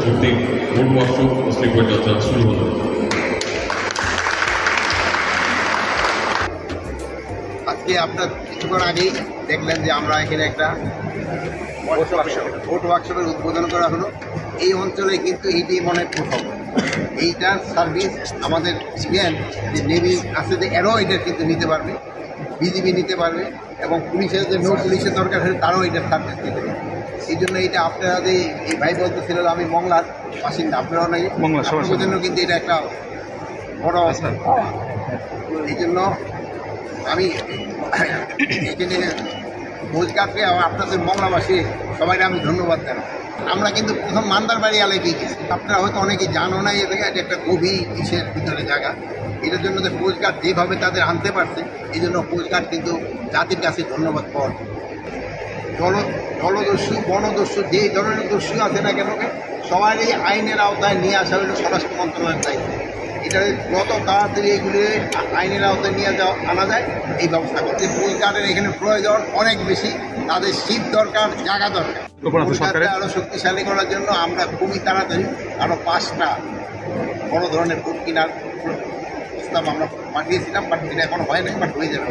কর্তৃক board workshop ও sleeper যাত্রা শুরু হলো। আজকে আপনার কিছুক্ষণ আগেই দেখলেন যে আমরা এখানে একটা ভোট ওয়ার্কশপের উদ্বোধন করা হলো। এই অঞ্চলে কিন্তু এইটাই মনে হয় প্রথম। এইটার সার্ভিস আমাদের ছিলেন যে নেভি আছে যে এরাও এটা কিন্তু নিতে পারবে, বিজিবি নিতে পারবে, এবং পুলিশের যে নৌ পুলিশের দরকার হলে তারাও এটার সার্ভিস দিতে পারবে। এই জন্য এটা আপনারা যে এই ভাই বলতেছিল আমি মংলার বাসিন্দা, আপনারাও নাই আপনাদের জন্য কিন্তু এটা একটা বড় অবস্থা। এই জন্য আমি এখানে ভোজঘাটকে আপনাদের মংলাবাসী সবাই আমি ধন্যবাদ জানাই। আমরা কিন্তু প্রথম মান্দার বাড়ি এলাকায় গেছি, আপনারা হয়তো অনেকেই জানো না, এটা একটা গভীর কিসের ভিতরে জায়গা। এটার জন্য যে ভোজঘাট যেভাবে তাদের আনতে পারছে, এই জন্য ভোজঘাট কিন্তু জাতির কাছে ধন্যবাদ পাওয়ার। জলদস্যু বনদস্যু যেই ধরনের দস্যু আছে না কেন, সবারই আইনের আওতায় নিয়ে আসা হলো স্বরাষ্ট্র মন্ত্রণালয়ের দায়িত্ব। এটা যত তাড়াতাড়ি এগুলি আইনের আওতায় নিয়ে আনা যায় এই ব্যবস্থা করতে। ভোজঘাটের এখানে প্রয়োজন অনেক বেশি, তাদের শীত দরকার, জায়গা দরকার। ভোজঘাটটা আরও শক্তিশালী করার জন্য আমরা খুবই তাড়াতাড়ি আরও 5টা বড় ধরনের ভোট কেনার প্রস্তাব আমরা পাঠিয়েছিলাম, বাট এটা এখন হয় নাই, বাট হয়ে যাবে।